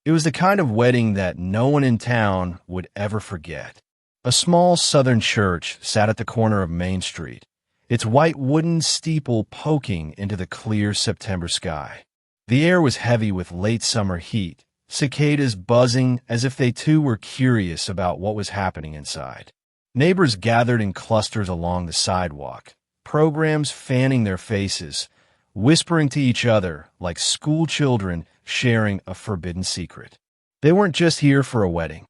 It was the kind of wedding that no one in town would ever forget. A small southern church sat at the corner of Main Street, its white wooden steeple poking into the clear September sky. The air was heavy with late summer heat, cicadas buzzing as if they too were curious about what was happening inside. Neighbors gathered in clusters along the sidewalk, programs fanning their faces, whispering to each other like school children sharing a forbidden secret. They weren't just here for a wedding.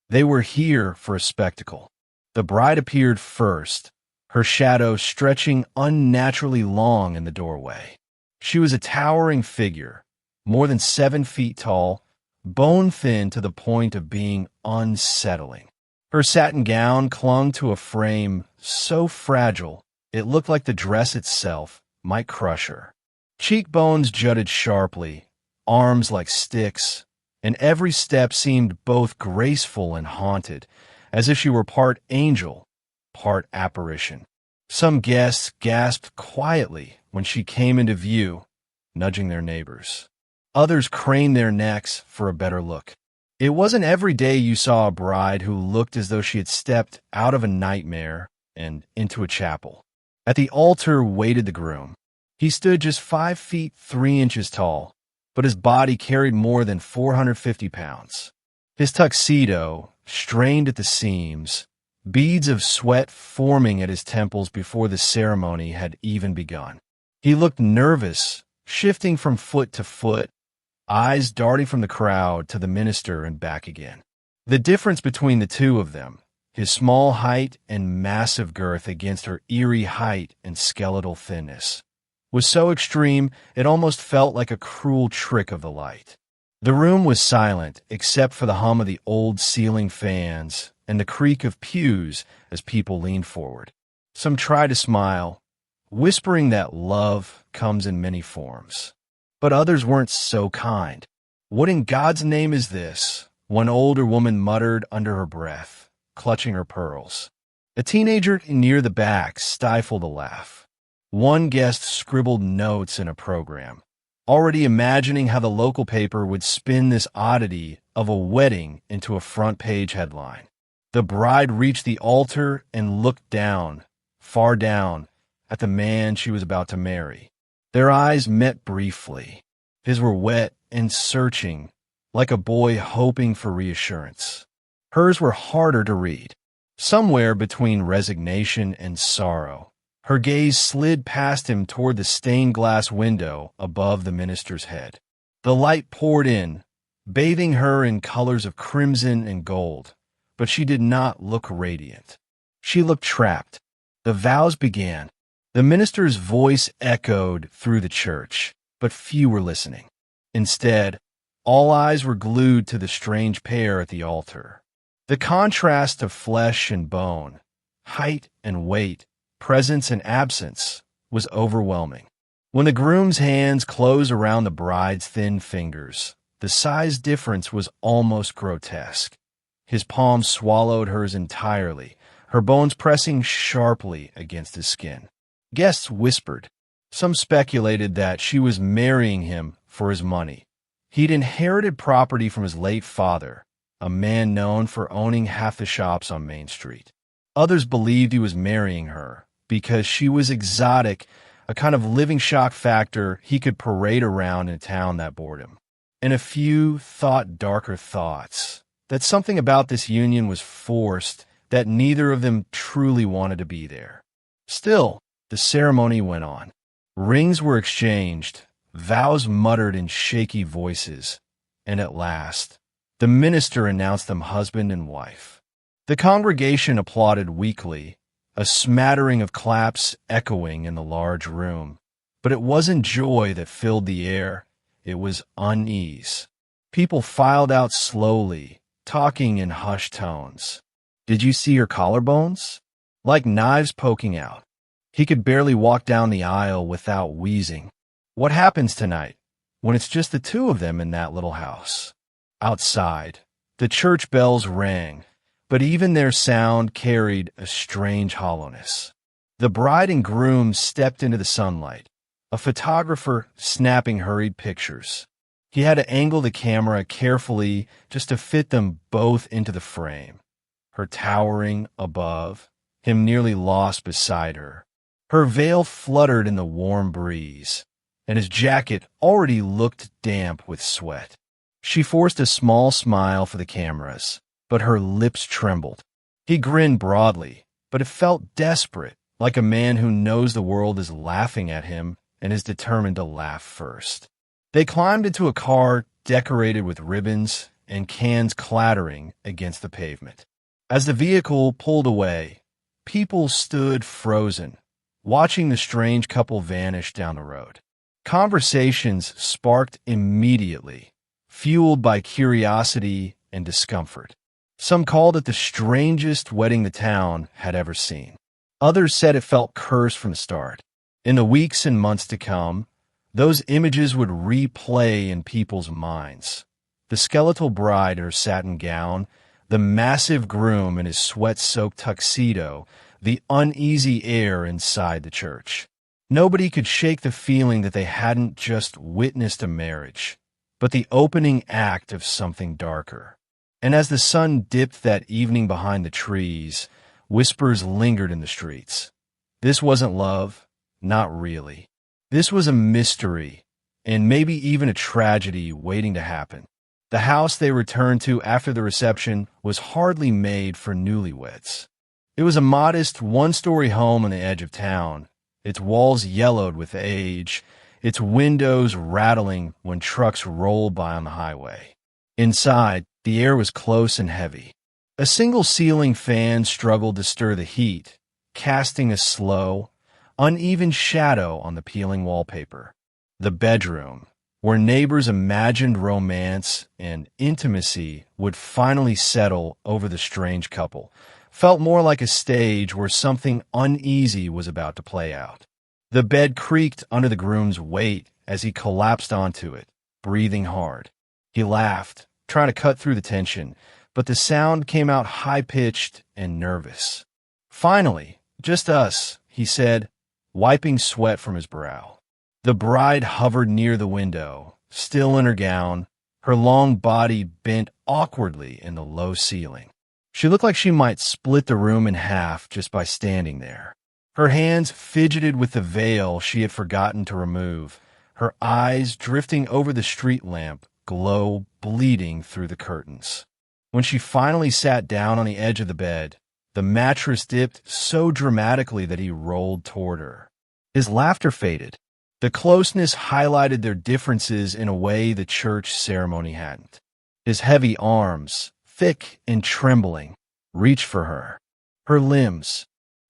They were here for a spectacle. The bride appeared first, her shadow stretching unnaturally long in the doorway. She was a towering figure, more than 7 feet tall, bone-thin to the point of being unsettling. Her satin gown clung to a frame so fragile it looked like the dress itself might crush her. Cheekbones jutted sharply, arms like sticks, and every step seemed both graceful and haunted, as if she were part angel, part apparition. Some guests gasped quietly when she came into view, nudging their neighbors. Others craned their necks for a better look. It wasn't every day you saw a bride who looked as though she had stepped out of a nightmare and into a chapel. At the altar waited the groom. He stood just 5 feet 3 inches tall, but his body carried more than 450 pounds. His tuxedo strained at the seams, beads of sweat forming at his temples before the ceremony had even begun. He looked nervous, shifting from foot to foot, eyes darting from the crowd to the minister and back again. The difference between the two of them, his small height and massive girth against her eerie height and skeletal thinness, was so extreme it almost felt like a cruel trick of the light. The room was silent except for the hum of the old ceiling fans and the creak of pews as people leaned forward. Some tried to smile, whispering that love comes in many forms. But others weren't so kind. "What in God's name is this?" one older woman muttered under her breath, clutching her pearls. A teenager near the back stifled a laugh. One guest scribbled notes in a program, already imagining how the local paper would spin this oddity of a wedding into a front-page headline. The bride reached the altar and looked down, far down, at the man she was about to marry. Their eyes met briefly. His were wet and searching, like a boy hoping for reassurance. Hers were harder to read, somewhere between resignation and sorrow. Her gaze slid past him toward the stained glass window above the minister's head. The light poured in, bathing her in colors of crimson and gold, but she did not look radiant. She looked trapped. The vows began. The minister's voice echoed through the church, but few were listening. Instead, all eyes were glued to the strange pair at the altar. The contrast of flesh and bone, height and weight, presence and absence was overwhelming. When the groom's hands closed around the bride's thin fingers, the size difference was almost grotesque. His palm swallowed hers entirely, her bones pressing sharply against his skin. Guests whispered. Some speculated that she was marrying him for his money. He'd inherited property from his late father, a man known for owning half the shops on Main Street. Others believed he was marrying her because she was exotic, a kind of living shock factor he could parade around in a town that bored him. And a few thought darker thoughts, that something about this union was forced, that neither of them truly wanted to be there. Still, the ceremony went on. Rings were exchanged, vows muttered in shaky voices, and at last, the minister announced them husband and wife. The congregation applauded weakly, a smattering of claps echoing in the large room. But it wasn't joy that filled the air, it was unease. People filed out slowly, talking in hushed tones. "Did you see her collarbones?" Like knives poking out. He could barely walk down the aisle without wheezing. What happens tonight, when it's just the two of them in that little house? Outside, the church bells rang, but even their sound carried a strange hollowness. The bride and groom stepped into the sunlight, a photographer snapping hurried pictures. He had to angle the camera carefully just to fit them both into the frame. Her towering above, him nearly lost beside her. Her veil fluttered in the warm breeze, and his jacket already looked damp with sweat. She forced a small smile for the cameras, but her lips trembled. He grinned broadly, but it felt desperate, like a man who knows the world is laughing at him and is determined to laugh first. They climbed into a car decorated with ribbons and cans clattering against the pavement. As the vehicle pulled away, people stood frozen, watching the strange couple vanish down the road. Conversations sparked immediately, fueled by curiosity and discomfort. Some called it the strangest wedding the town had ever seen. Others said it felt cursed from the start. In the weeks and months to come, those images would replay in people's minds. The skeletal bride in her satin gown, the massive groom in his sweat-soaked tuxedo, the uneasy air inside the church. Nobody could shake the feeling that they hadn't just witnessed a marriage, but the opening act of something darker. And as the sun dipped that evening behind the trees, whispers lingered in the streets. This wasn't love, not really. This was a mystery, and maybe even a tragedy waiting to happen. The house they returned to after the reception was hardly made for newlyweds. It was a modest one-story home on the edge of town, its walls yellowed with age, its windows rattling when trucks rolled by on the highway. Inside, the air was close and heavy. A single ceiling fan struggled to stir the heat, casting a slow, uneven shadow on the peeling wallpaper. The bedroom, where neighbors imagined romance and intimacy would finally settle over the strange couple, felt more like a stage where something uneasy was about to play out. The bed creaked under the groom's weight as he collapsed onto it, breathing hard. He laughed, trying to cut through the tension, but the sound came out high-pitched and nervous. "Finally, just us," he said, wiping sweat from his brow. The bride hovered near the window, still in her gown, her long body bent awkwardly in the low ceiling. She looked like she might split the room in half just by standing there. Her hands fidgeted with the veil she had forgotten to remove, her eyes drifting over the street lamp glow bleeding through the curtains. When she finally sat down on the edge of the bed, the mattress dipped so dramatically that he rolled toward her. His laughter faded. The closeness highlighted their differences in a way the church ceremony hadn't. His heavy arms, thick and trembling, reached for her. Her limbs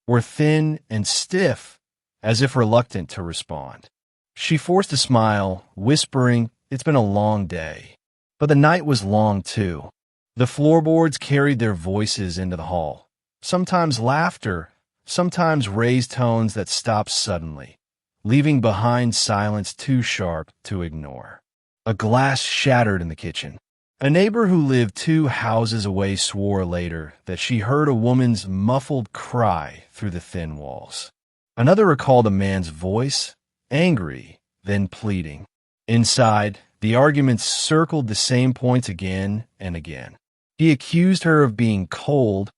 were thin and stiff, as if reluctant to respond. She forced a smile, whispering, "It's been a long day." But the night was long, too. The floorboards carried their voices into the hall. Sometimes laughter, sometimes raised tones that stopped suddenly, leaving behind silence too sharp to ignore. A glass shattered in the kitchen. A neighbor who lived 2 houses away swore later that she heard a woman's muffled cry through the thin walls. Another recalled a man's voice, angry, then pleading. Inside, the arguments circled the same points again and again. He accused her of being cold,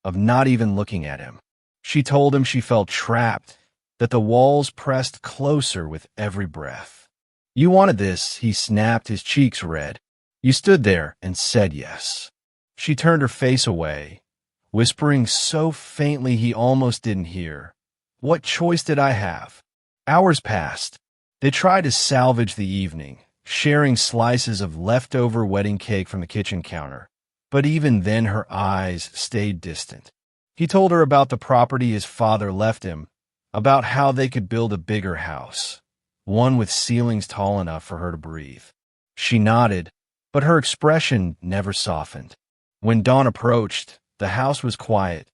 of not even looking at him. She told him she felt trapped, that the walls pressed closer with every breath. "You wanted this," he snapped, his cheeks red. "You stood there and said yes." She turned her face away, whispering so faintly he almost didn't hear. "What choice did I have?" Hours passed. They tried to salvage the evening, sharing slices of leftover wedding cake from the kitchen counter. But even then her eyes stayed distant. He told her about the property his father left him, about how they could build a bigger house, one with ceilings tall enough for her to breathe. She nodded, but her expression never softened. When dawn approached, the house was quiet,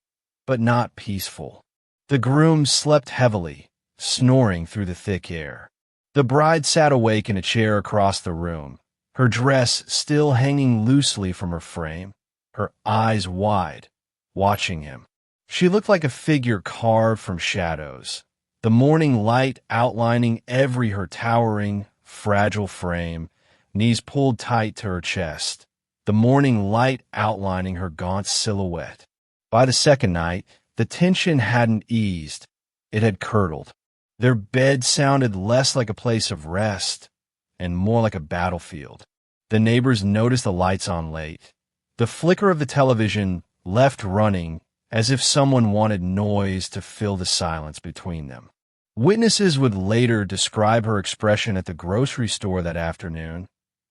but not peaceful. The groom slept heavily, snoring through the thick air. The bride sat awake in a chair across the room, her dress still hanging loosely from her frame, her eyes wide, watching him. She looked like a figure carved from shadows, the morning light outlining every her towering, fragile frame, knees pulled tight to her chest, the morning light outlining her gaunt silhouette. By the second night, the tension hadn't eased. It had curdled. Their bed sounded less like a place of rest and more like a battlefield. The neighbors noticed the lights on late. The flicker of the television left running as if someone wanted noise to fill the silence between them. Witnesses would later describe her expression at the grocery store that afternoon,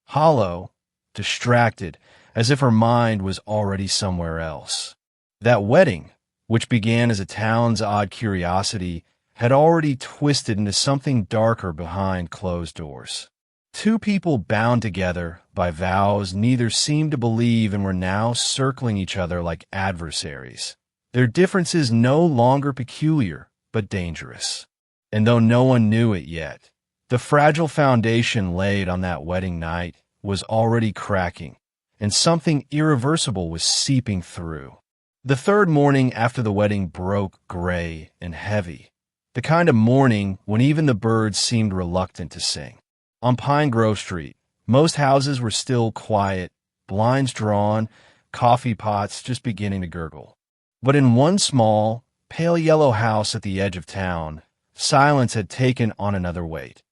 hollow, distracted, as if her mind was already somewhere else. That wedding, which began as a town's odd curiosity, had already twisted into something darker behind closed doors. Two people bound together by vows neither seemed to believe and were now circling each other like adversaries. Their differences no longer peculiar, but dangerous. And though no one knew it yet, the fragile foundation laid on that wedding night was already cracking, and something irreversible was seeping through. The third morning after the wedding broke gray and heavy, the kind of morning when even the birds seemed reluctant to sing. On Pine Grove Street, most houses were still quiet, blinds drawn, coffee pots just beginning to gurgle. But in one small, pale yellow house at the edge of town, silence had taken on another weight,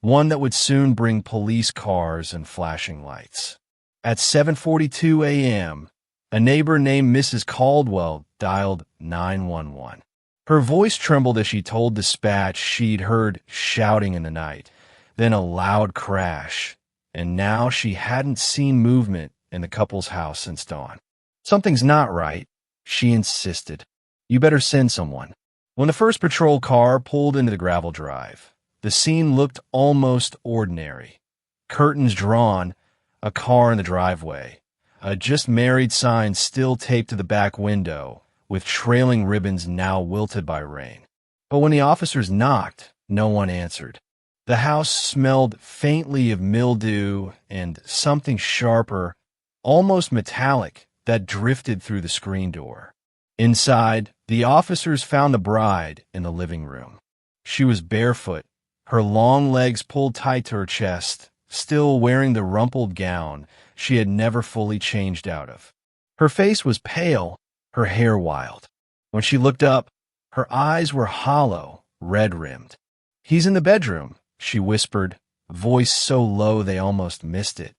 one that would soon bring police cars and flashing lights. At 7:42 a.m., a neighbor named Mrs. Caldwell dialed 911. Her voice trembled as she told dispatch she'd heard shouting in the night, then a loud crash, and now she hadn't seen movement in the couple's house since dawn. "Something's not right," she insisted. "You better send someone." When the first patrol car pulled into the gravel drive, the scene looked almost ordinary. Curtains drawn, a car in the driveway, a just married sign still taped to the back window, with trailing ribbons now wilted by rain. But when the officers knocked, no one answered. The house smelled faintly of mildew and something sharper, almost metallic, that drifted through the screen door. Inside, the officers found the bride in the living room. She was barefoot, her long legs pulled tight to her chest, still wearing the rumpled gown she had never fully changed out of. Her face was pale, her hair wild. When she looked up, her eyes were hollow, red-rimmed. "He's in the bedroom," she whispered, voice so low they almost missed it.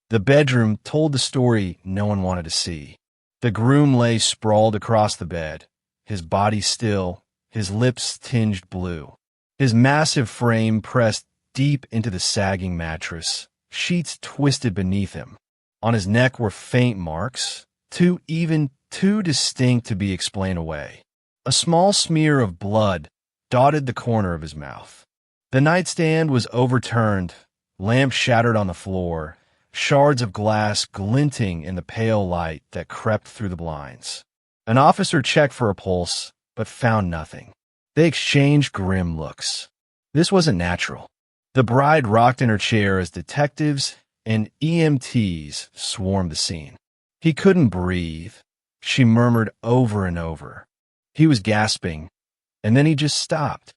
The bedroom told the story no one wanted to see. The groom lay sprawled across the bed, his body still, his lips tinged blue. His massive frame pressed deep into the sagging mattress, sheets twisted beneath him. On his neck were faint marks, too distinct to be explained away. A small smear of blood dotted the corner of his mouth. The nightstand was overturned, lamp shattered on the floor, shards of glass glinting in the pale light that crept through the blinds. An officer checked for a pulse, but found nothing. They exchanged grim looks. This wasn't natural. The bride rocked in her chair as detectives and EMTs swarmed the scene. "He couldn't breathe," she murmured over and over. He was gasping, and then he just stopped.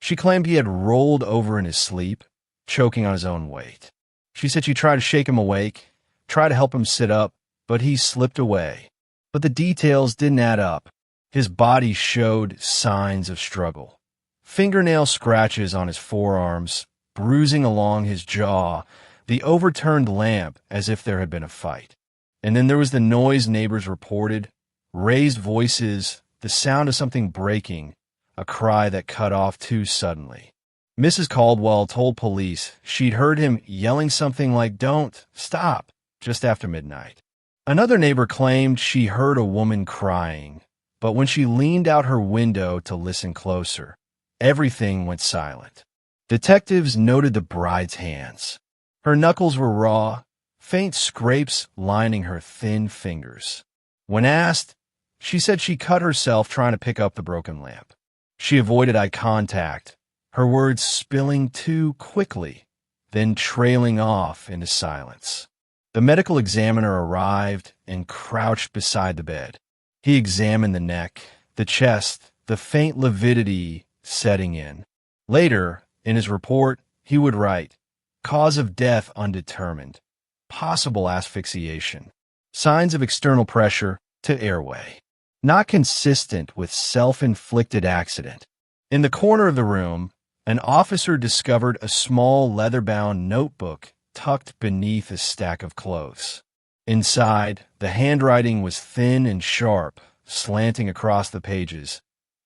She claimed he had rolled over in his sleep, choking on his own weight. She said she tried to shake him awake, tried to help him sit up, but he slipped away. But the details didn't add up. His body showed signs of struggle. Fingernail scratches on his forearms, bruising along his jaw, the overturned lamp as if there had been a fight. And then there was the noise neighbors reported, raised voices, the sound of something breaking, a cry that cut off too suddenly. Mrs. Caldwell told police she'd heard him yelling something like, "Don't, stop," just after midnight. Another neighbor claimed she heard a woman crying, but when she leaned out her window to listen closer, everything went silent. Detectives noted the bride's hands. Her knuckles were raw, faint scrapes lining her thin fingers. When asked, she said she cut herself trying to pick up the broken lamp. She avoided eye contact, her words spilling too quickly, then trailing off into silence. The medical examiner arrived and crouched beside the bed. He examined the neck, the chest, the faint lividity setting in. Later, in his report, he would write, Cause of death undetermined. Possible asphyxiation. Signs of external pressure to airway. Not consistent with self-inflicted accident. In the corner of the room, an officer discovered a small leather-bound notebook tucked beneath a stack of clothes. Inside, the handwriting was thin and sharp, slanting across the pages.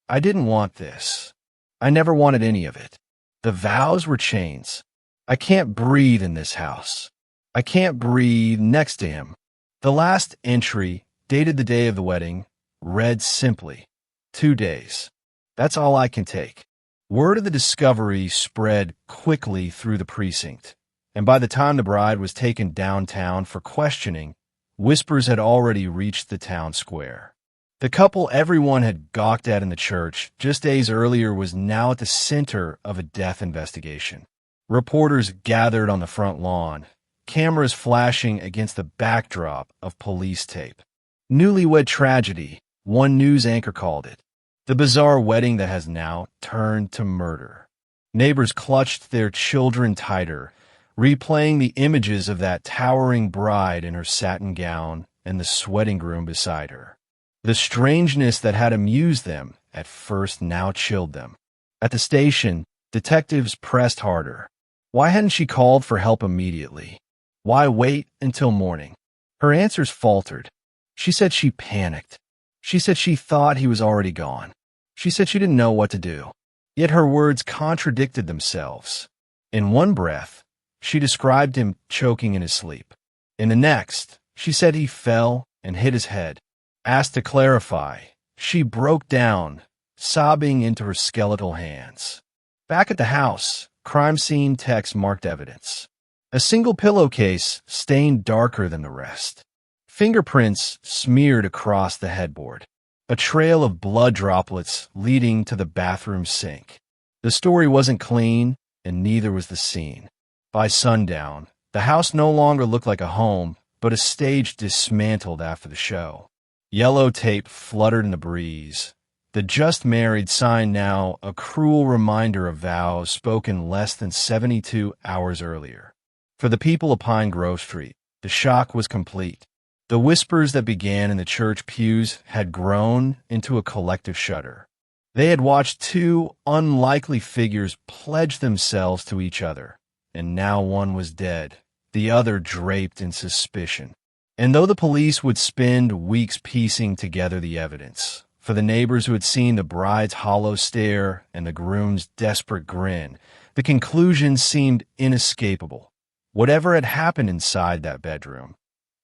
I didn't want this. I never wanted any of it. The vows were chains. I can't breathe in this house. I can't breathe next to him. The last entry, dated the day of the wedding, read simply, 2 days. That's all I can take. Word of the discovery spread quickly through the precinct, and by the time the bride was taken downtown for questioning, whispers had already reached the town square. The couple everyone had gawked at in the church just days earlier was now at the center of a death investigation. Reporters gathered on the front lawn, cameras flashing against the backdrop of police tape. Newlywed tragedy, one news anchor called it. The bizarre wedding that has now turned to murder. Neighbors clutched their children tighter, replaying the images of that towering bride in her satin gown and the sweating groom beside her. The strangeness that had amused them at first now chilled them. At the station, detectives pressed harder. Why hadn't she called for help immediately? Why wait until morning? Her answers faltered. She said she panicked. She said she thought he was already gone. She said she didn't know what to do. Yet her words contradicted themselves. In one breath, she described him choking in his sleep. In the next, she said he fell and hit his head. Asked to clarify, she broke down, sobbing into her skeletal hands. Back at the house, crime scene text marked evidence. A single pillowcase stained darker than the rest. Fingerprints smeared across the headboard. A trail of blood droplets leading to the bathroom sink. The story wasn't clean, and neither was the scene. By sundown, the house no longer looked like a home, but a stage dismantled after the show. Yellow tape fluttered in the breeze. The just married sign now a cruel reminder of vows spoken less than 72 hours earlier. For the people of Pine Grove Street, the shock was complete. The whispers that began in the church pews had grown into a collective shudder. They had watched two unlikely figures pledge themselves to each other, and now one was dead, the other draped in suspicion. And though the police would spend weeks piecing together the evidence, for the neighbors who had seen the bride's hollow stare and the groom's desperate grin, the conclusion seemed inescapable. Whatever had happened inside that bedroom,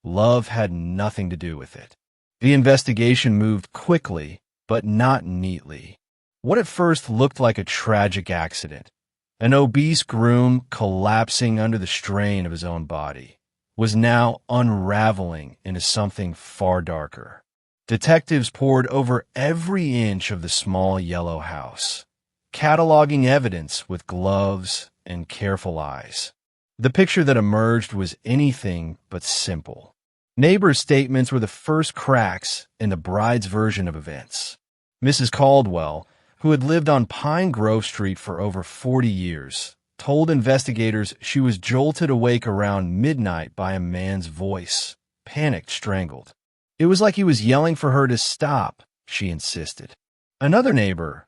love had nothing to do with it. The investigation moved quickly, but not neatly. What at first looked like a tragic accident, an obese groom collapsing under the strain of his own body, was now unraveling into something far darker. Detectives pored over every inch of the small yellow house, cataloging evidence with gloves and careful eyes. The picture that emerged was anything but simple. Neighbors' statements were the first cracks in the bride's version of events. Mrs. Caldwell, who had lived on Pine Grove Street for over 40 years, told investigators she was jolted awake around midnight by a man's voice, panicked, strangled. It was like he was yelling for her to stop, she insisted. Another neighbor,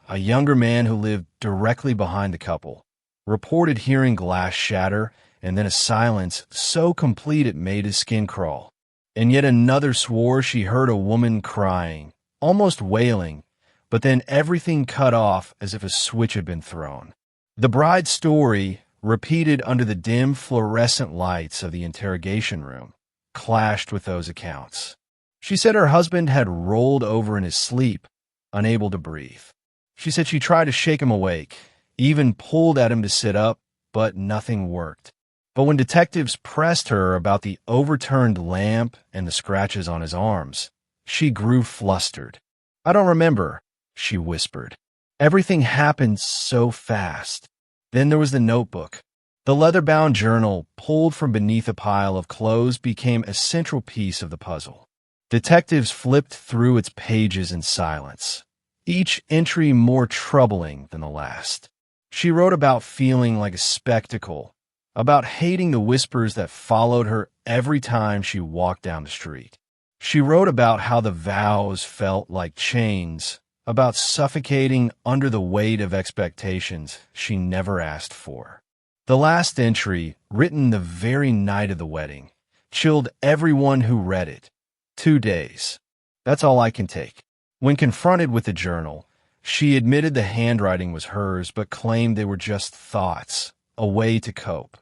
a younger man who lived directly behind the couple, reported hearing glass shatter and then a silence so complete it made his skin crawl. And yet another swore she heard a woman crying, almost wailing, but then everything cut off as if a switch had been thrown. The bride's story, repeated under the dim fluorescent lights of the interrogation room, clashed with those accounts. She said her husband had rolled over in his sleep, unable to breathe. She said she tried to shake him awake, even pulled at him to sit up, but nothing worked. But when detectives pressed her about the overturned lamp and the scratches on his arms, she grew flustered. "I don't remember," she whispered. Everything happened so fast. Then there was the notebook. The leather-bound journal, pulled from beneath a pile of clothes, became a central piece of the puzzle. Detectives flipped through its pages in silence, each entry more troubling than the last. She wrote about feeling like a spectacle, about hating the whispers that followed her every time she walked down the street. She wrote about how the vows felt like chains, about suffocating under the weight of expectations she never asked for. The last entry, written the very night of the wedding, chilled everyone who read it. 2 days. That's all I can take. When confronted with the journal, she admitted the handwriting was hers but claimed they were just thoughts, a way to cope.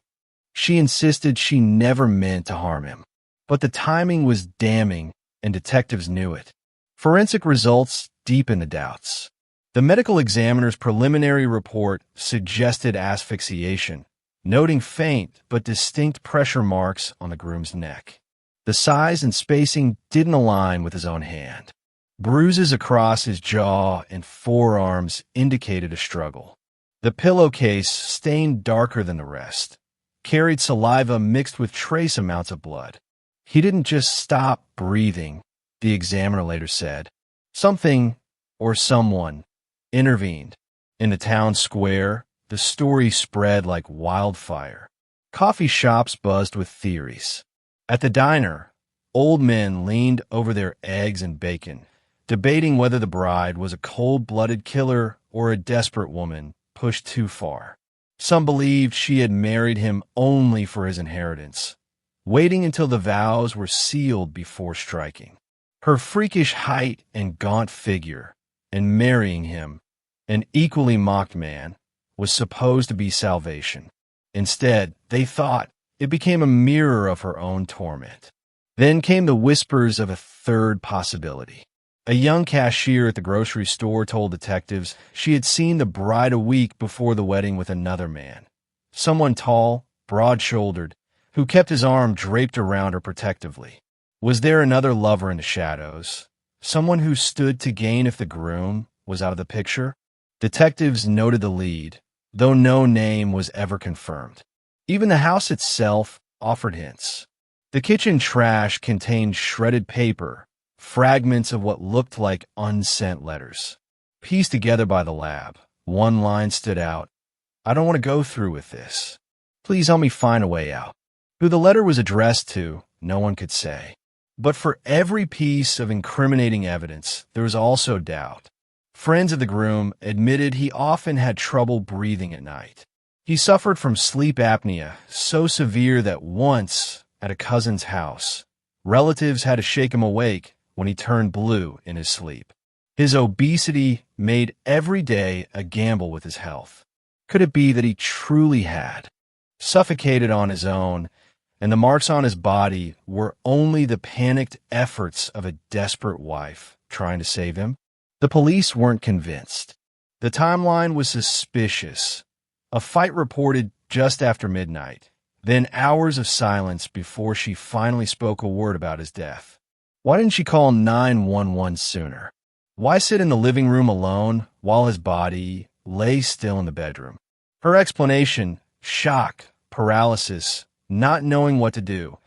She insisted she never meant to harm him. But the timing was damning, and detectives knew it. Forensic results deepened the doubts. The medical examiner's preliminary report suggested asphyxiation, noting faint but distinct pressure marks on the groom's neck. The size and spacing didn't align with his own hand. Bruises across his jaw and forearms indicated a struggle. The pillowcase, stained darker than the rest, carried saliva mixed with trace amounts of blood. He didn't just stop breathing, the examiner later said. Something, or someone, intervened. In the town square, the story spread like wildfire. Coffee shops buzzed with theories. At the diner, old men leaned over their eggs and bacon, debating whether the bride was a cold-blooded killer or a desperate woman pushed too far. Some believed she had married him only for his inheritance, waiting until the vows were sealed before striking. Her freakish height and gaunt figure, and marrying him, an equally mocked man, was supposed to be salvation. Instead, they thought, it became a mirror of her own torment. Then came the whispers of a third possibility. A young cashier at the grocery store told detectives she had seen the bride a week before the wedding with another man. Someone tall, broad-shouldered, who kept his arm draped around her protectively. Was there another lover in the shadows? Someone who stood to gain if the groom was out of the picture? Detectives noted the lead, though no name was ever confirmed. Even the house itself offered hints. The kitchen trash contained shredded paper, fragments of what looked like unsent letters. Pieced together by the lab, one line stood out. I don't want to go through with this. Please help me find a way out. Who the letter was addressed to, no one could say. But for every piece of incriminating evidence, there was also doubt. Friends of the groom admitted he often had trouble breathing at night. He suffered from sleep apnea, so severe that once, at a cousin's house, relatives had to shake him awake when he turned blue in his sleep. His obesity made every day a gamble with his health. Could it be that he truly had suffocated on his own, and the marks on his body were only the panicked efforts of a desperate wife trying to save him? The police weren't convinced. The timeline was suspicious. A fight reported just after midnight, then hours of silence before she finally spoke a word about his death. Why didn't she call 911 sooner? Why sit in the living room alone while his body lay still in the bedroom? Her explanation, shock, paralysis, not knowing what to do,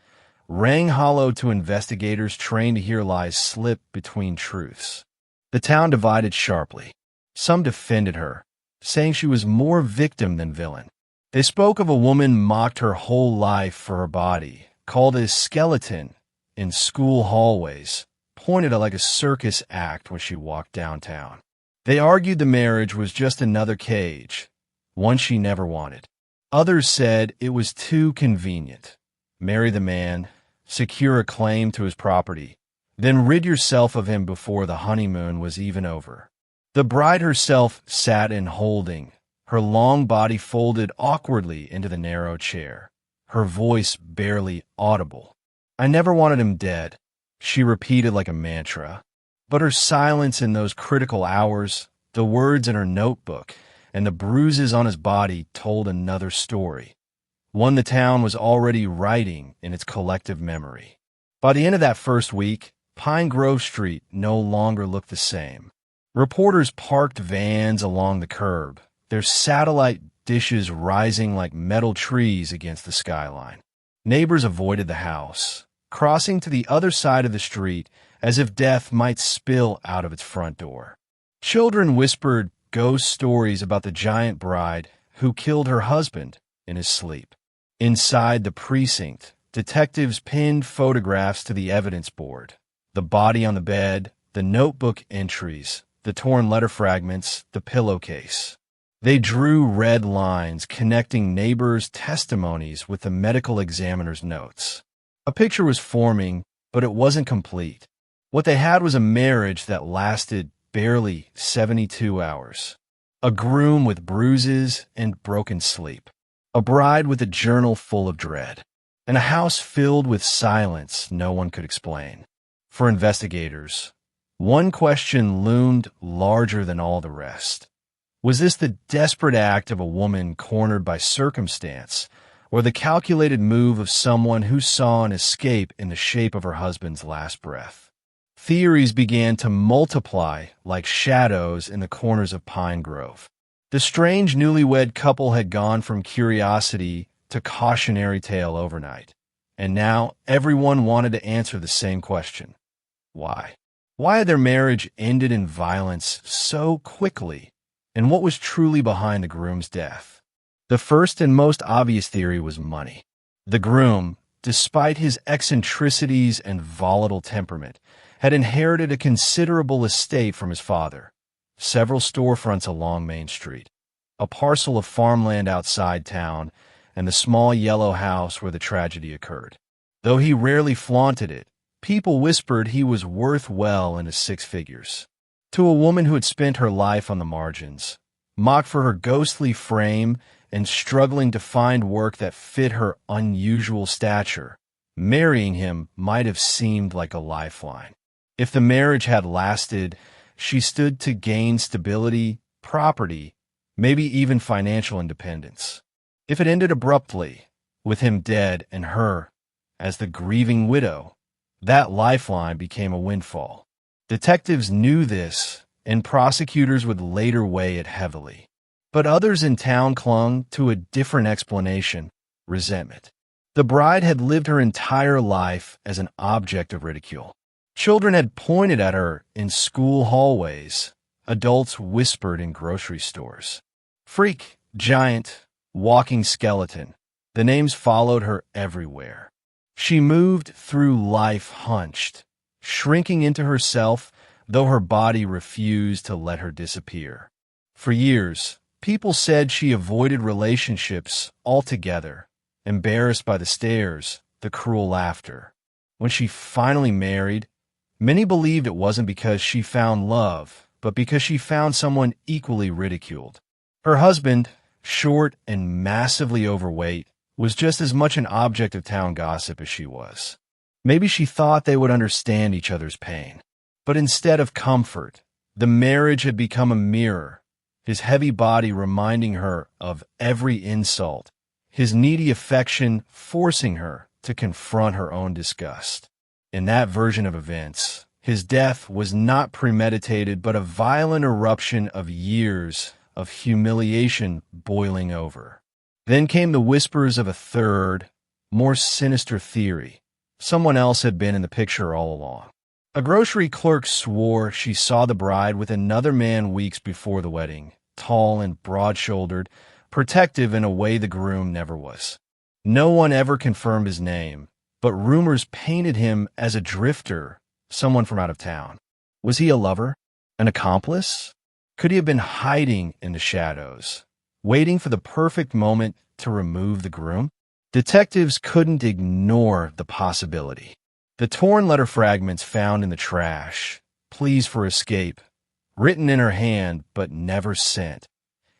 rang hollow to investigators trained to hear lies slip between truths. The town divided sharply. Some defended her, saying she was more victim than villain. They spoke of a woman mocked her whole life for her body, called a skeleton in school hallways, pointed at like a circus act when she walked downtown. They argued the marriage was just another cage, one she never wanted. Others said it was too convenient. Marry the man, secure a claim to his property, then rid yourself of him before the honeymoon was even over. The bride herself sat in holding, her long body folded awkwardly into the narrow chair, her voice barely audible. I never wanted him dead, she repeated like a mantra. But her silence in those critical hours, the words in her notebook, and the bruises on his body told another story, one the town was already writing in its collective memory. By the end of that first week, Pine Grove Street no longer looked the same. Reporters parked vans along the curb, their satellite dishes rising like metal trees against the skyline. Neighbors avoided the house, crossing to the other side of the street as if death might spill out of its front door. Children whispered ghost stories about the giant bride who killed her husband in his sleep. Inside the precinct, detectives pinned photographs to the evidence board. The body on the bed, the notebook entries, the torn letter fragments, the pillowcase. They drew red lines connecting neighbors' testimonies with the medical examiner's notes. A picture was forming, but it wasn't complete. What they had was a marriage that lasted barely 72 hours. A groom with bruises and broken sleep. A bride with a journal full of dread. And a house filled with silence no one could explain. For investigators, one question loomed larger than all the rest. Was this the desperate act of a woman cornered by circumstance, or the calculated move of someone who saw an escape in the shape of her husband's last breath? Theories began to multiply like shadows in the corners of Pine Grove. The strange newlywed couple had gone from curiosity to cautionary tale overnight, and now everyone wanted to answer the same question. Why? Why had their marriage ended in violence so quickly? And what was truly behind the groom's death? The first and most obvious theory was money. The groom, despite his eccentricities and volatile temperament, had inherited a considerable estate from his father, several storefronts along Main Street, a parcel of farmland outside town, and the small yellow house where the tragedy occurred. Though he rarely flaunted it, people whispered he was worth well into six figures. To a woman who had spent her life on the margins, mocked for her ghostly frame and struggling to find work that fit her unusual stature, marrying him might have seemed like a lifeline. If the marriage had lasted, she stood to gain stability, property, maybe even financial independence. If it ended abruptly, with him dead and her as the grieving widow, that lifeline became a windfall. Detectives knew this, and prosecutors would later weigh it heavily. But others in town clung to a different explanation: resentment. The bride had lived her entire life as an object of ridicule. Children had pointed at her in school hallways. Adults whispered in grocery stores. Freak, giant, walking skeleton. The names followed her everywhere. She moved through life hunched, shrinking into herself, though her body refused to let her disappear. For years, people said she avoided relationships altogether, embarrassed by the stares, the cruel laughter. When she finally married, many believed it wasn't because she found love, but because she found someone equally ridiculed. Her husband, short and massively overweight, was just as much an object of town gossip as she was. Maybe she thought they would understand each other's pain. But instead of comfort, the marriage had become a mirror, his heavy body reminding her of every insult, his needy affection forcing her to confront her own disgust. In that version of events, his death was not premeditated, but a violent eruption of years of humiliation boiling over. Then came the whispers of a third, more sinister theory. Someone else had been in the picture all along. A grocery clerk swore she saw the bride with another man weeks before the wedding, tall and broad-shouldered, protective in a way the groom never was. No one ever confirmed his name, but rumors painted him as a drifter, someone from out of town. Was he a lover? An accomplice? Could he have been hiding in the shadows, waiting for the perfect moment to remove the groom? Detectives couldn't ignore the possibility. The torn letter fragments found in the trash, pleas for escape, written in her hand but never sent,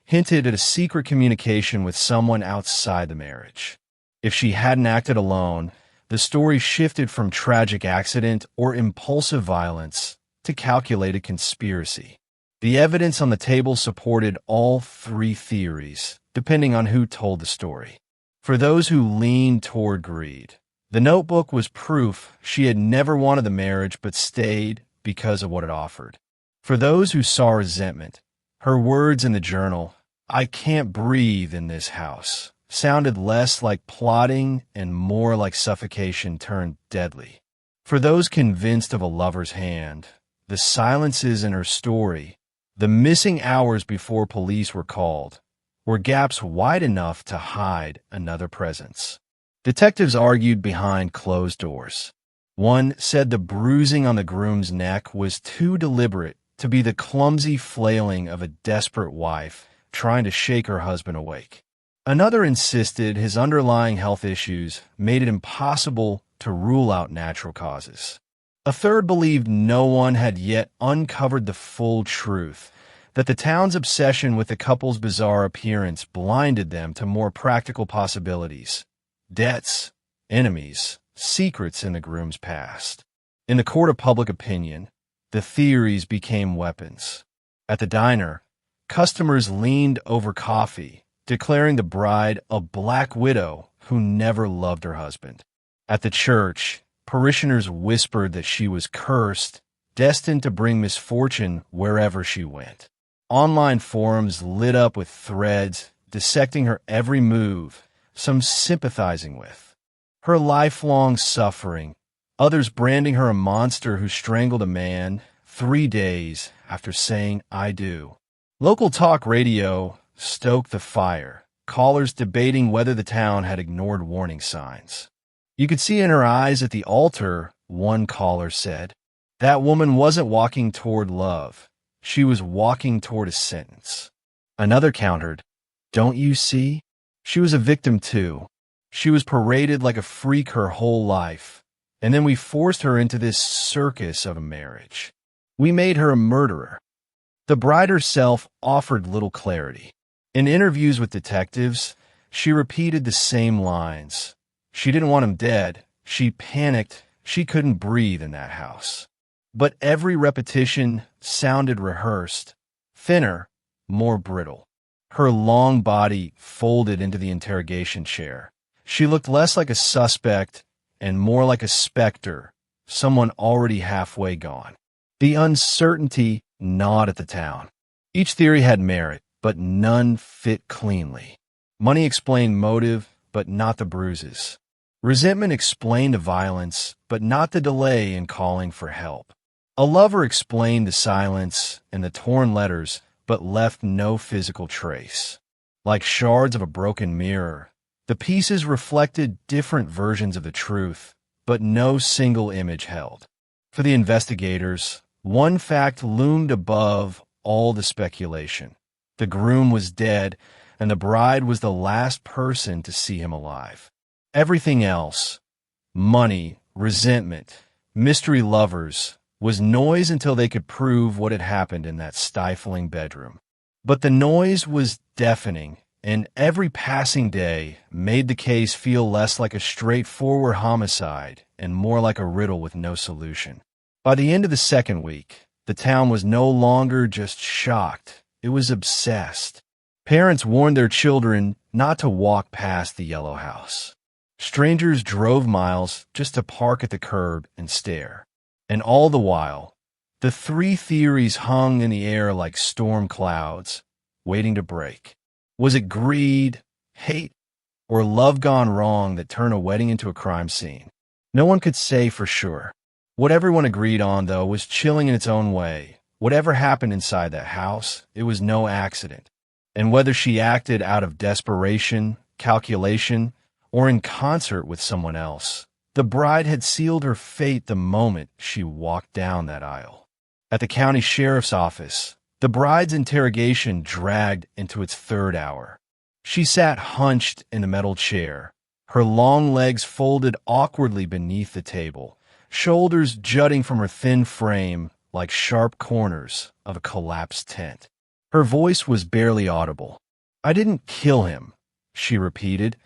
hinted at a secret communication with someone outside the marriage. If she hadn't acted alone, the story shifted from tragic accident or impulsive violence to calculated conspiracy. The evidence on the table supported all three theories, depending on who told the story. For those who leaned toward greed, the notebook was proof she had never wanted the marriage but stayed because of what it offered. For those who saw resentment, her words in the journal, "I can't breathe in this house," sounded less like plotting and more like suffocation turned deadly. For those convinced of a lover's hand, the silences in her story, the missing hours before police were called, were gaps wide enough to hide another presence. Detectives argued behind closed doors. One said the bruising on the groom's neck was too deliberate to be the clumsy flailing of a desperate wife trying to shake her husband awake. Another insisted his underlying health issues made it impossible to rule out natural causes. A third believed no one had yet uncovered the full truth, that the town's obsession with the couple's bizarre appearance blinded them to more practical possibilities: debts, enemies, secrets in the groom's past. In the court of public opinion, the theories became weapons. At the diner, customers leaned over coffee, declaring the bride a black widow who never loved her husband. At the church, parishioners whispered that she was cursed, destined to bring misfortune wherever she went. Online forums lit up with threads dissecting her every move, some sympathizing with her lifelong suffering, others branding her a monster who strangled a man 3 days after saying "I do." Local talk radio stoked the fire, callers debating whether the town had ignored warning signs. "You could see in her eyes at the altar," one caller said. "That woman wasn't walking toward love. She was walking toward a sentence." Another countered, "Don't you see? She was a victim too. She was paraded like a freak her whole life, and then we forced her into this circus of a marriage. We made her a murderer." The bride herself offered little clarity. In interviews with detectives, she repeated the same lines. She didn't want him dead. She panicked. She couldn't breathe in that house. But every repetition sounded rehearsed, thinner, more brittle. Her long body folded into the interrogation chair. She looked less like a suspect and more like a specter, someone already halfway gone. The uncertainty gnawed at the town. Each theory had merit, but none fit cleanly. Money explained motive, but not the bruises. Resentment explained the violence, but not the delay in calling for help. A lover explained the silence and the torn letters, but left no physical trace. Like shards of a broken mirror, the pieces reflected different versions of the truth, but no single image held. For the investigators, one fact loomed above all the speculation. The groom was dead, and the bride was the last person to see him alive. Everything else, money, resentment, mystery lovers, was noise until they could prove what had happened in that stifling bedroom. But the noise was deafening, and every passing day made the case feel less like a straightforward homicide and more like a riddle with no solution. By the end of the second week, the town was no longer just shocked, it was obsessed. Parents warned their children not to walk past the yellow house. Strangers drove miles just to park at the curb and stare. And all the while, the three theories hung in the air like storm clouds, waiting to break. Was it greed, hate, or love gone wrong that turned a wedding into a crime scene? No one could say for sure. What everyone agreed on, though, was chilling in its own way. Whatever happened inside that house, it was no accident. And whether she acted out of desperation, calculation, or in concert with someone else, the bride had sealed her fate the moment she walked down that aisle. At the county sheriff's office, the bride's interrogation dragged into its third hour. She sat hunched in the metal chair, her long legs folded awkwardly beneath the table, shoulders jutting from her thin frame like sharp corners of a collapsed tent. Her voice was barely audible. "I didn't kill him," she repeated,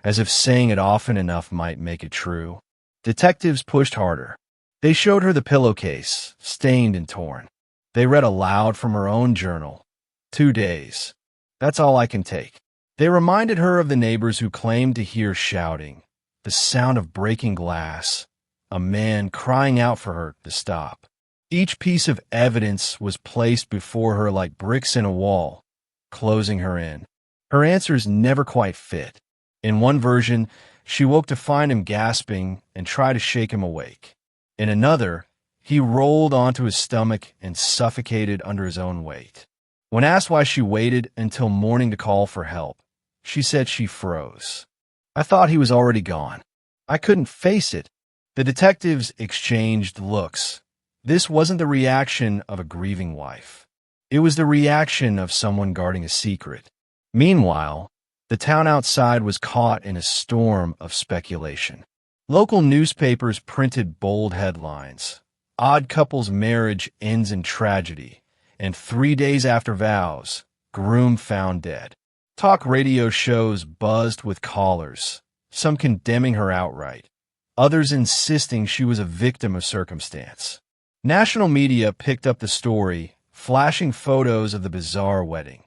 as if saying it often enough might make it true. Detectives pushed harder. They showed her the pillowcase, stained and torn. They read aloud from her own journal. 2 days. That's all I can take. They reminded her of the neighbors who claimed to hear shouting, the sound of breaking glass, a man crying out for her to stop. Each piece of evidence was placed before her like bricks in a wall, closing her in. Her answers never quite fit. In one version, she woke to find him gasping and tried to shake him awake. In another, he rolled onto his stomach and suffocated under his own weight. When asked why she waited until morning to call for help, she said she froze. I thought he was already gone. I couldn't face it. The detectives exchanged looks. This wasn't the reaction of a grieving wife. It was the reaction of someone guarding a secret. Meanwhile, the town outside was caught in a storm of speculation. Local newspapers printed bold headlines. Odd couple's marriage ends in tragedy, and 3 days after vows, groom found dead. Talk radio shows buzzed with callers, some condemning her outright, others insisting she was a victim of circumstance. National media picked up the story, flashing photos of the bizarre wedding,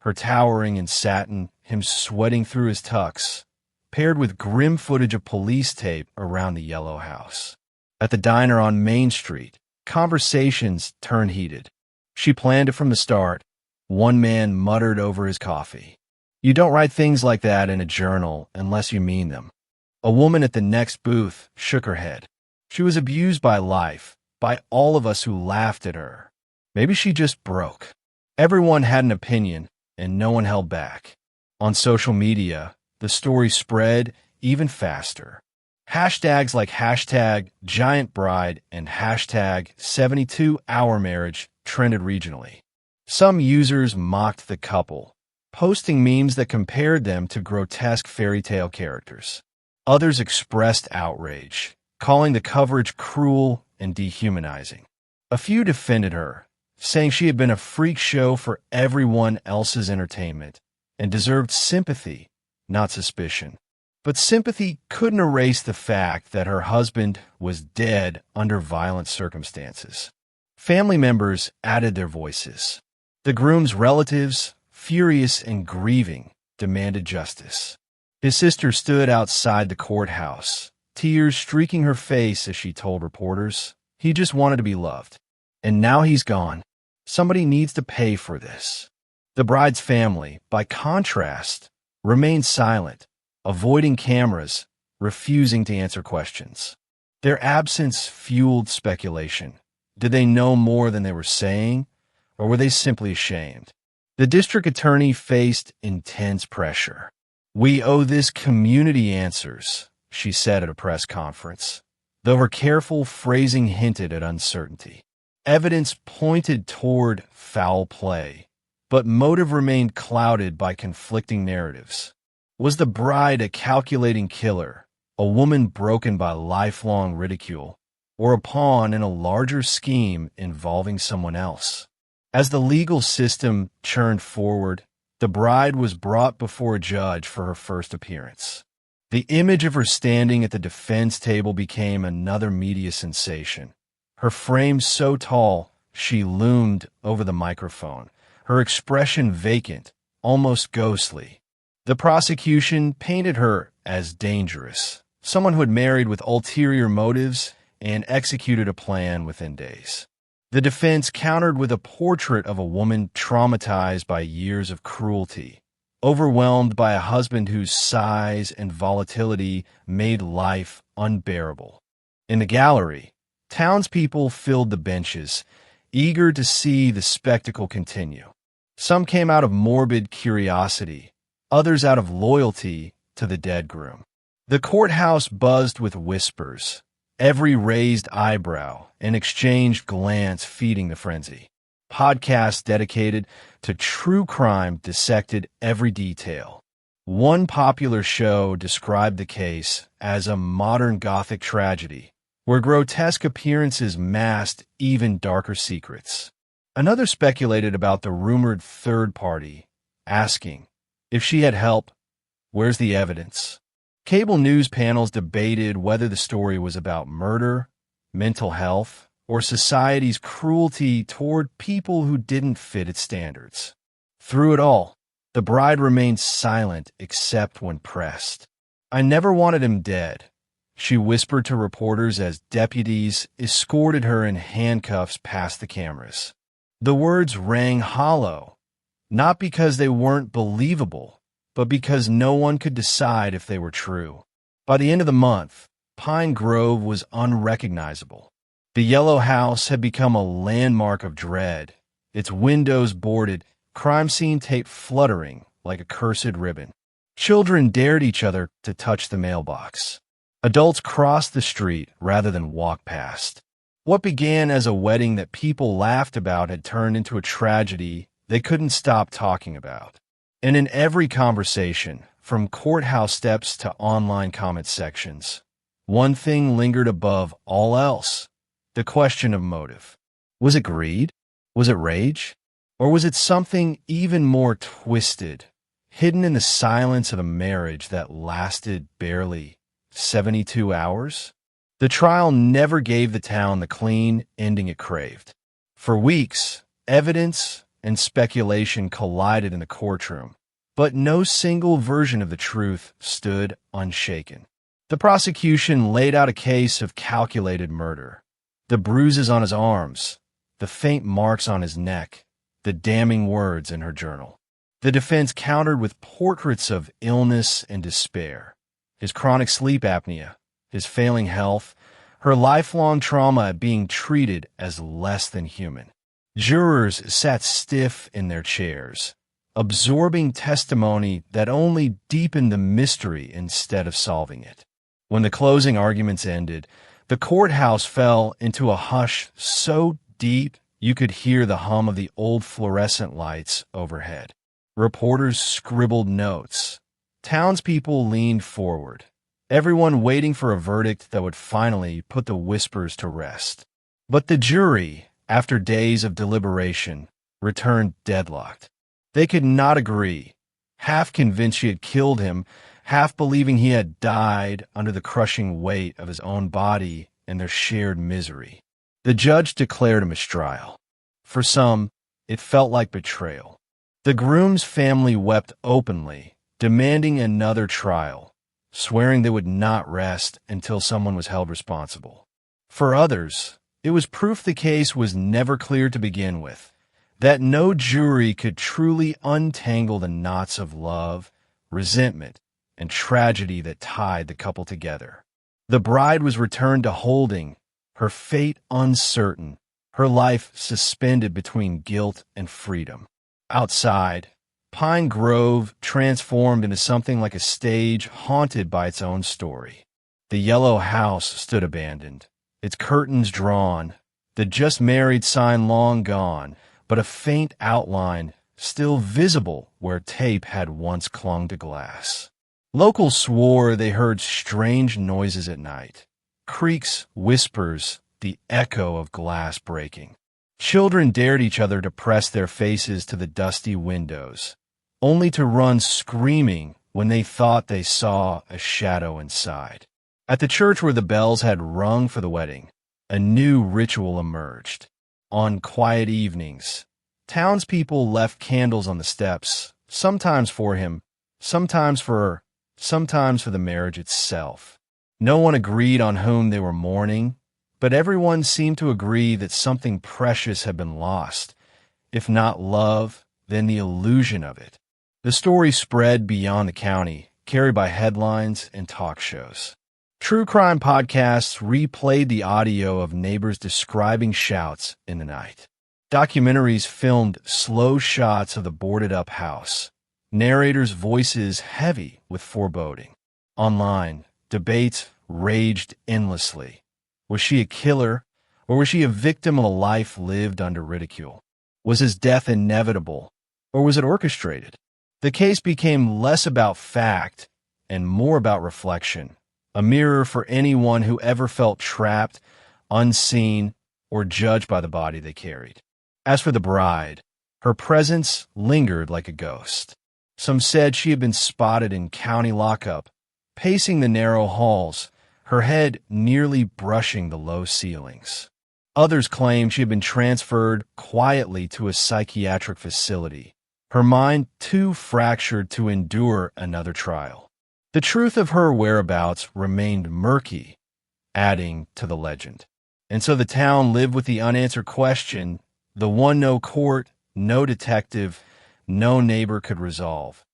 her towering in satin, him sweating through his tux, paired with grim footage of police tape around the yellow house. At the diner on Main Street, conversations turned heated. She planned it from the start. One man muttered over his coffee, "You don't write things like that in a journal unless you mean them." A woman at the next booth shook her head. She was abused by life, by all of us who laughed at her. Maybe she just broke. Everyone had an opinion, and no one held back. On social media, the story spread even faster. Hashtags like #GiantBride and #72HourMarriage trended regionally. Some users mocked the couple, posting memes that compared them to grotesque fairy tale characters. Others expressed outrage, calling the coverage cruel and dehumanizing. A few defended her, saying she had been a freak show for everyone else's entertainment and deserved sympathy, not suspicion. But sympathy couldn't erase the fact that her husband was dead under violent circumstances. Family members added their voices. The groom's relatives, furious and grieving, demanded justice. His sister stood outside the courthouse, tears streaking her face as she told reporters, "He just wanted to be loved. And now he's gone. Somebody needs to pay for this." The bride's family, by contrast, remained silent, avoiding cameras, refusing to answer questions. Their absence fueled speculation. Did they know more than they were saying, or were they simply ashamed? The district attorney faced intense pressure. "We owe this community answers," she said at a press conference, though her careful phrasing hinted at uncertainty. Evidence pointed toward foul play, but motive remained clouded by conflicting narratives. Was the bride a calculating killer, a woman broken by lifelong ridicule, or a pawn in a larger scheme involving someone else? As the legal system churned forward, the bride was brought before a judge for her first appearance. The image of her standing at the defense table became another media sensation. Her frame so tall, she loomed over the microphone, her expression vacant, almost ghostly. The prosecution painted her as dangerous, someone who had married with ulterior motives and executed a plan within days. The defense countered with a portrait of a woman traumatized by years of cruelty, overwhelmed by a husband whose size and volatility made life unbearable. In the gallery, townspeople filled the benches, eager to see the spectacle continue. Some came out of morbid curiosity, others out of loyalty to the dead groom. The courthouse buzzed with whispers, every raised eyebrow and exchanged glance feeding the frenzy. Podcasts dedicated to true crime dissected every detail. One popular show described the case as a modern Gothic tragedy, where grotesque appearances masked even darker secrets. Another speculated about the rumored third party, asking, if she had help, where's the evidence? Cable news panels debated whether the story was about murder, mental health, or society's cruelty toward people who didn't fit its standards. Through it all, the bride remained silent except when pressed. "I never wanted him dead," she whispered to reporters as deputies escorted her in handcuffs past the cameras. The words rang hollow, not because they weren't believable, but because no one could decide if they were true. By the end of the month, Pine Grove was unrecognizable. The yellow house had become a landmark of dread, its windows boarded, crime scene tape fluttering like a cursed ribbon. Children dared each other to touch the mailbox. Adults crossed the street rather than walk past. What began as a wedding that people laughed about had turned into a tragedy they couldn't stop talking about. And in every conversation, from courthouse steps to online comment sections, one thing lingered above all else: the question of motive. Was it greed? Was it rage? Or was it something even more twisted, hidden in the silence of a marriage that lasted barely 72 hours? The trial never gave the town the clean ending it craved. For weeks, evidence and speculation collided in the courtroom, but no single version of the truth stood unshaken. The prosecution laid out a case of calculated murder. The bruises on his arms, the faint marks on his neck, the damning words in her journal. The defense countered with portraits of illness and despair: his chronic sleep apnea, his failing health, her lifelong trauma at being treated as less than human. Jurors sat stiff in their chairs, absorbing testimony that only deepened the mystery instead of solving it. When the closing arguments ended, the courthouse fell into a hush so deep you could hear the hum of the old fluorescent lights overhead. Reporters scribbled notes. Townspeople leaned forward, everyone waiting for a verdict that would finally put the whispers to rest. But the jury, after days of deliberation, returned deadlocked. They could not agree, half convinced she had killed him, half believing he had died under the crushing weight of his own body and their shared misery. The judge declared a mistrial. For some, it felt like betrayal. The groom's family wept openly, demanding another trial, swearing they would not rest until someone was held responsible. For others, it was proof the case was never clear to begin with, that no jury could truly untangle the knots of love, resentment, and tragedy that tied the couple together. The bride was returned to Holding, her fate uncertain, her life suspended between guilt and freedom. Outside, Pine Grove transformed into something like a stage haunted by its own story. The yellow house stood abandoned, its curtains drawn, the just married sign long gone, but a faint outline still visible where tape had once clung to glass. Locals swore they heard strange noises at night, creaks, whispers, the echo of glass breaking. Children dared each other to press their faces to the dusty windows, only to run screaming when they thought they saw a shadow inside. At the church where the bells had rung for the wedding, a new ritual emerged. On quiet evenings, townspeople left candles on the steps, sometimes for him, sometimes for her, sometimes for the marriage itself. No one agreed on whom they were mourning, but everyone seemed to agree that something precious had been lost. If not love, then the illusion of it. The story spread beyond the county, carried by headlines and talk shows. True crime podcasts replayed the audio of neighbors describing shouts in the night. Documentaries filmed slow shots of the boarded-up house, narrators' voices heavy with foreboding. Online, debates raged endlessly. Was she a killer, or was she a victim of a life lived under ridicule? Was his death inevitable, or was it orchestrated? The case became less about fact and more about reflection, a mirror for anyone who ever felt trapped, unseen, or judged by the body they carried. As for the bride, her presence lingered like a ghost. Some said she had been spotted in county lockup, pacing the narrow halls, her head nearly brushing the low ceilings. Others claimed she had been transferred quietly to a psychiatric facility, her mind too fractured to endure another trial. The truth of her whereabouts remained murky, adding to the legend. And so the town lived with the unanswered question, the one no court, no detective, no neighbor could resolve.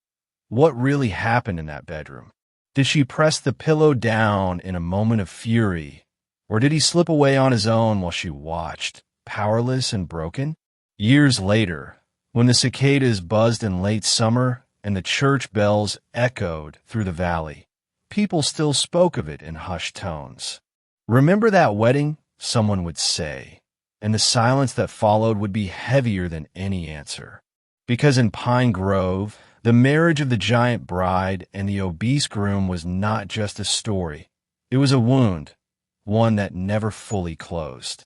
What really happened in that bedroom? Did she press the pillow down in a moment of fury, or did he slip away on his own while she watched, powerless and broken? Years later, when the cicadas buzzed in late summer and the church bells echoed through the valley, people still spoke of it in hushed tones. "Remember that wedding?" someone would say, and the silence that followed would be heavier than any answer. Because in Pine Grove, the marriage of the giant bride and the obese groom was not just a story. It was a wound, one that never fully closed.